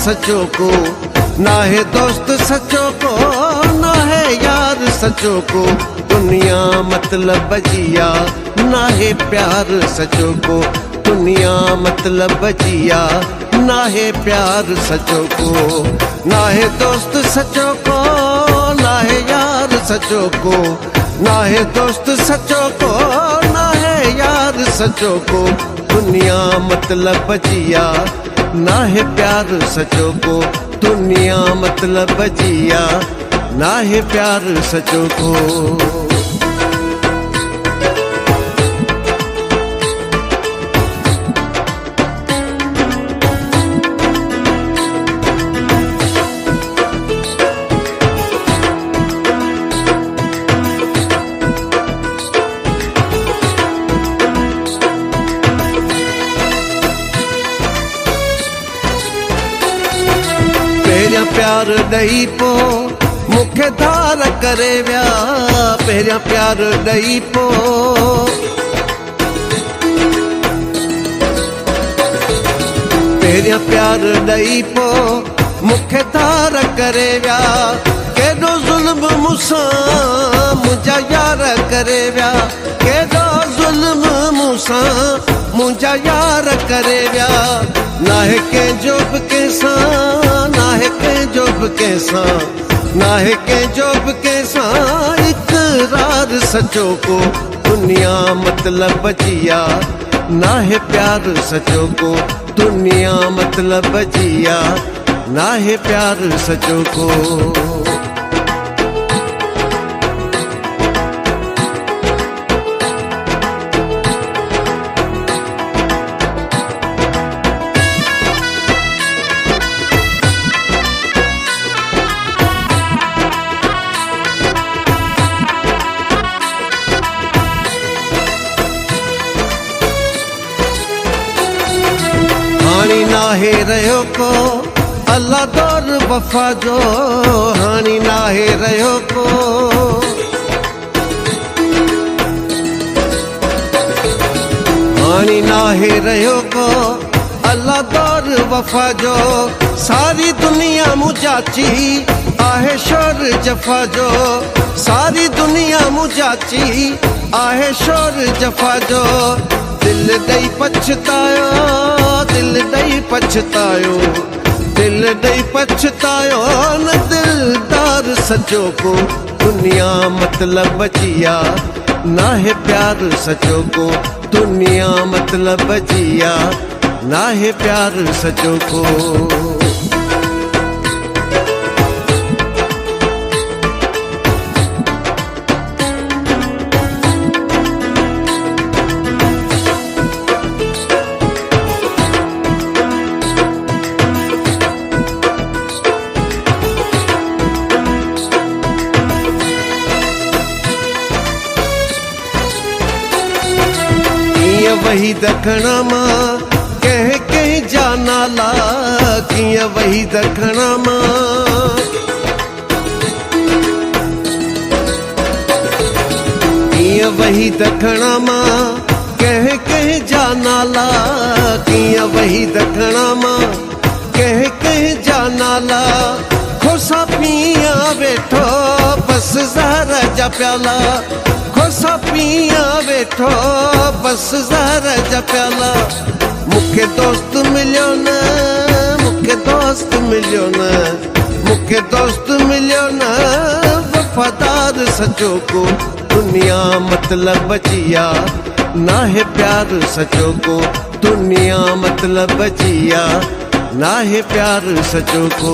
सचों को, ना है दोस्त सचों को, ना है यार सचों को। दुनिया मतलब जिया, ना है प्यार सचों को। दुनिया मतलब जिया, ना है प्यार सचों को। ना है दोस्त सचों को, ना है यार सचों को। ना है दोस्त सचों को, ना है यार सचों को। दुनिया मतलब जिया, ना है प्यार सचों को। दुनिया मतलब जिया, ना है प्यार सचों को। पहिरियां प्यार ॾई पो मूंखे धार करे विया। पहिरियां प्यार ॾई पो पहिरियां प्यार ॾई पो मूंखे धार करे विया। केॾो ज़ुल्म मूंसां मुंहिंजा यार करे विया। केॾो ज़ुल्म मूंसां मुंहिंजा यार करे विया। ना है कंहिंजो बि कंहिंसां, ना है कंहिंजो बि कंहिंसां, ना है कंहिंजो बि कंहिंसां इक़रार सचों को। दुनिया मतलब जिया, ना है प्यार सचों को। दुनिया मतलब जिया, ना है प्यार सचों को। हानी ना है रहियो को अल्लाह दौर वफ़ा जो। हानी ना है रहियो को, हानी ना है रहियो को अल्लाह दौर वफ़ा जो। सारी दुनिया मुझाची आहे शोर जफ़ा जो। सारी दुनिया मुझाची आहे शोर जफ़ा जो। दिल ॾई पछतायो, दिल ॾई पछतायो, दिल ॾई पछतायो न दिलदार सचों को। दुनिया मतलब जिया, ना है प्यार सचों को। दुनिया मतलब जिया, ना है प्यार सचों को। वही दखण मां कंहिं कंहिं जा नाला। कीअं वही दखण मां, कीअं वही दखण मां कंहिं कंहिं जा नाला। कीअं वही दखण मां कंहिं कंहिं जा नाला। खोसा पिया वेठो बस ज़हर जा प्याला। खोसा पिया वेठो बस ज़हर जा प्याला। मूंखे दोस्त मिलियो न, मूंखे दोस्त मिलियो न, मूंखे दोस्त मिलियो न वफ़ादार सचों को। दुनिया मतलब जिया, ना है प्यार सचों को। दुनिया मतलब जिया, ना है प्यार सचों को।